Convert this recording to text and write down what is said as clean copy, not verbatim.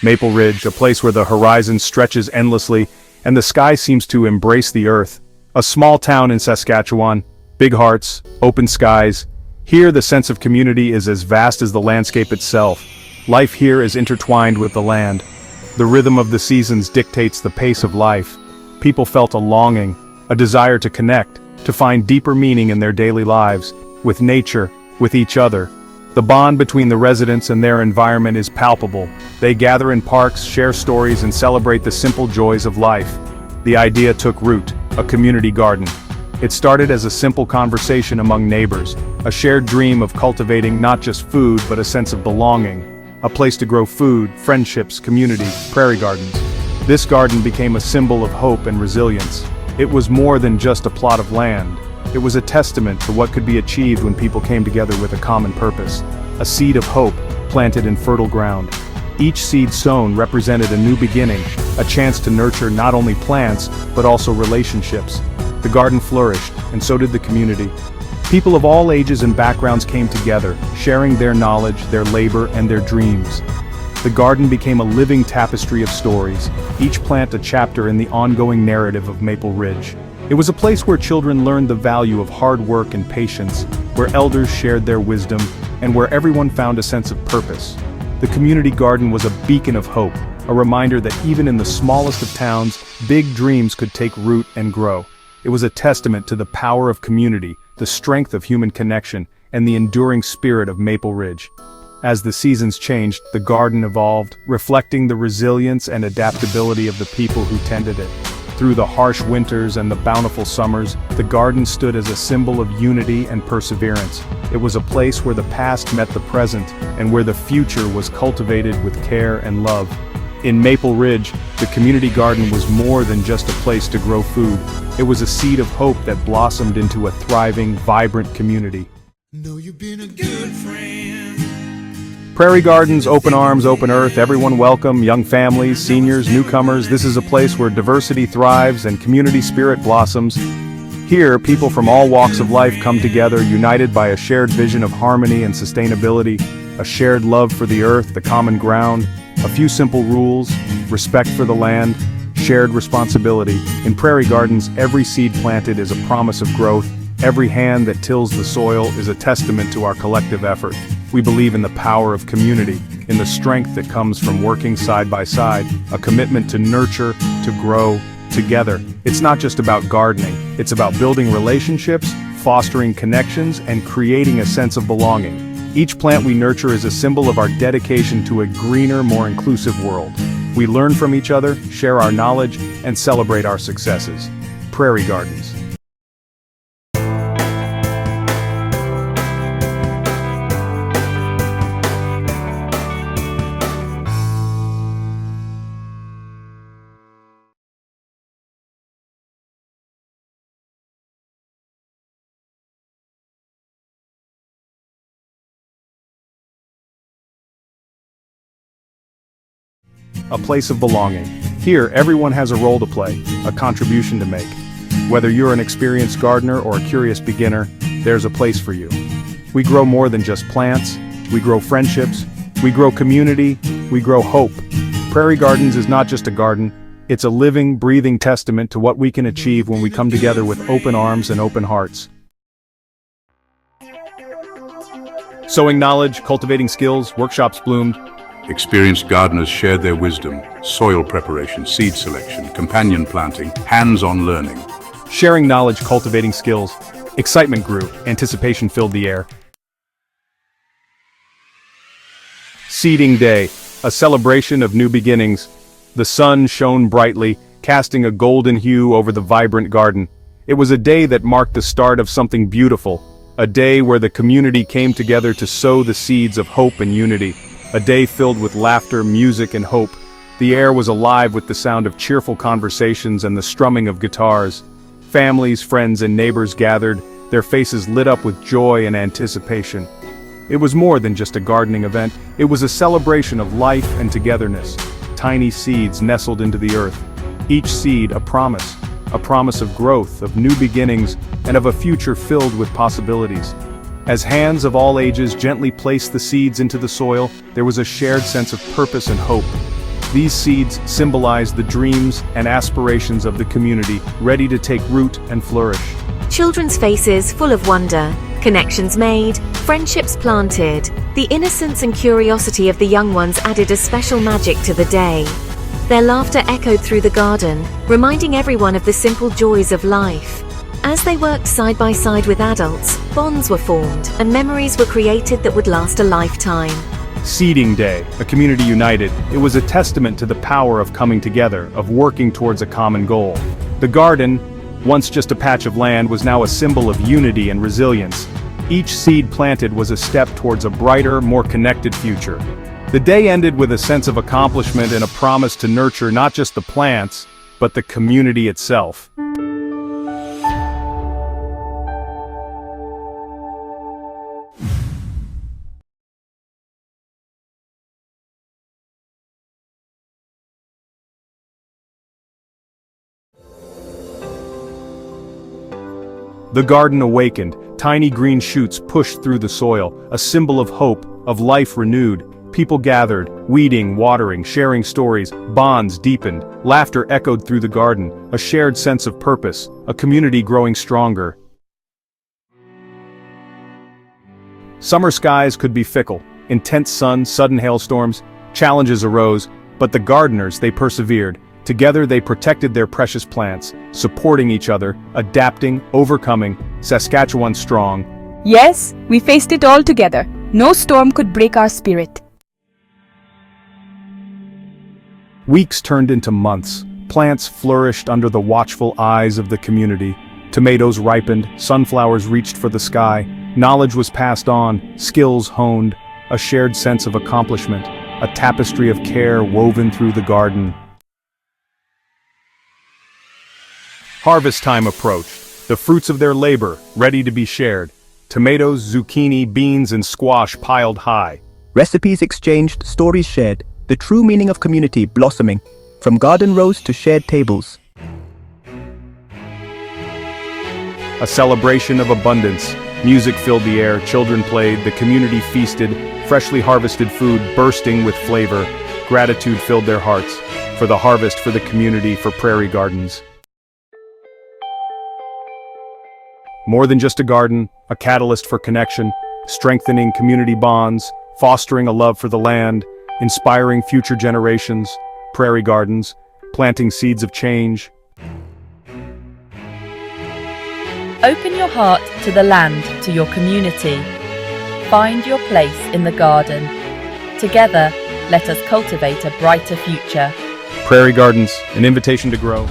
Maple Ridge, a place where the horizon stretches endlessly, and the sky seems to embrace the earth. A small town in Saskatchewan, big hearts, open skies. Here the sense of community is as vast as the landscape itself. Life here is intertwined with the land. The rhythm of the seasons dictates the pace of life. People felt a longing, a desire to connect, to find deeper meaning in their daily lives, with nature, with each other. The bond between the residents and their environment is palpable. They gather in parks, share stories, and celebrate the simple joys of life. The idea took root, a community garden. It started as a simple conversation among neighbors, a shared dream of cultivating not just food but a sense of belonging, a place to grow food, friendships, community, prairie gardens. This garden became a symbol of hope and resilience. It was more than just a plot of land. It was a testament to what could be achieved when people came together with a common purpose, a seed of hope planted in fertile ground. Each seed sown represented a new beginning, a chance to nurture not only plants, but also relationships. The garden flourished, and so did the community. People of all ages and backgrounds came together, sharing their knowledge, their labor, and their dreams. The garden became a living tapestry of stories, each plant a chapter in the ongoing narrative of Maple Ridge. It was a place where children learned the value of hard work and patience, where elders shared their wisdom, and where everyone found a sense of purpose. The community garden was a beacon of hope, a reminder that even in the smallest of towns, big dreams could take root and grow. It was a testament to the power of community, the strength of human connection, and the enduring spirit of Maple Ridge. As the seasons changed, the garden evolved, reflecting the resilience and adaptability of the people who tended it. Through the harsh winters and the bountiful summers, the garden stood as a symbol of unity and perseverance. It was a place where the past met the present, and where the future was cultivated with care and love. In Maple Ridge, the community garden was more than just a place to grow food. It was a seed of hope that blossomed into a thriving, vibrant community. Know you've been a good friend. Prairie gardens, open arms, open earth, everyone welcome, young families, seniors, newcomers. This is a place where diversity thrives and community spirit blossoms. Here, people from all walks of life come together, united by a shared vision of harmony and sustainability, a shared love for the earth, the common ground, a few simple rules, respect for the land, shared responsibility. In prairie gardens, every seed planted is a promise of growth. Every hand that tills the soil is a testament to our collective effort. We believe in the power of community, in the strength that comes from working side by side, a commitment to nurture, to grow, together. It's not just about gardening, it's about building relationships, fostering connections, and creating a sense of belonging. Each plant we nurture is a symbol of our dedication to a greener, more inclusive world. We learn from each other, share our knowledge, and celebrate our successes. Prairie gardens. A place of belonging. Here, everyone has a role to play, a contribution to make. Whether you're an experienced gardener or a curious beginner, there's a place for you. We grow more than just plants, we grow friendships, we grow community, we grow hope. Prairie Gardens is not just a garden, it's a living, breathing testament to what we can achieve when we come together with open arms and open hearts. Sowing knowledge, cultivating skills, workshops bloomed. Experienced gardeners shared their wisdom, soil preparation, seed selection, companion planting, hands-on learning. Sharing knowledge, cultivating skills. Excitement grew, anticipation filled the air. Seeding Day, a celebration of new beginnings. The sun shone brightly, casting a golden hue over the vibrant garden. It was a day that marked the start of something beautiful, a day where the community came together to sow the seeds of hope and unity. A day filled with laughter, music, and hope. The air was alive with the sound of cheerful conversations and the strumming of guitars. Families, friends, and neighbors gathered, their faces lit up with joy and anticipation. It was more than just a gardening event, it was a celebration of life and togetherness. Tiny seeds nestled into the earth. Each seed a promise of growth, of new beginnings, and of a future filled with possibilities. As hands of all ages gently placed the seeds into the soil, there was a shared sense of purpose and hope. These seeds symbolize the dreams and aspirations of the community, ready to take root and flourish. Children's faces full of wonder, connections made, friendships planted. The innocence and curiosity of the young ones added a special magic to the day. Their laughter echoed through the garden, reminding everyone of the simple joys of life. As they worked side by side with adults, bonds were formed and memories were created that would last a lifetime. Seeding Day, a community united, it was a testament to the power of coming together, of working towards a common goal. The garden, once just a patch of land, was now a symbol of unity and resilience. Each seed planted was a step towards a brighter, more connected future. The day ended with a sense of accomplishment and a promise to nurture not just the plants, but the community itself. The garden awakened, tiny green shoots pushed through the soil, a symbol of hope, of life renewed. People gathered, weeding, watering, sharing stories, bonds deepened, laughter echoed through the garden, a shared sense of purpose, a community growing stronger. Summer skies could be fickle, intense sun, sudden hailstorms, challenges arose, but the gardeners, they persevered. Together they protected their precious plants, supporting each other, adapting, overcoming, Saskatchewan strong. Yes, we faced it all together. No storm could break our spirit. Weeks turned into months. Plants flourished under the watchful eyes of the community. Tomatoes ripened, sunflowers reached for the sky. Knowledge was passed on, skills honed, a shared sense of accomplishment, a tapestry of care woven through the garden. Harvest time approached, the fruits of their labor, ready to be shared. Tomatoes, zucchini, beans, and squash piled high. Recipes exchanged, stories shared, the true meaning of community blossoming, from garden rows to shared tables. A celebration of abundance. Music filled the air, children played, the community feasted, freshly harvested food bursting with flavor. Gratitude filled their hearts, for the harvest, for the community, for Prairie Gardens. More than just a garden, a catalyst for connection, strengthening community bonds, fostering a love for the land, inspiring future generations. Prairie Gardens, planting seeds of change. Open your heart to the land, to your community. Find your place in the garden. Together, let us cultivate a brighter future. Prairie Gardens, an invitation to grow.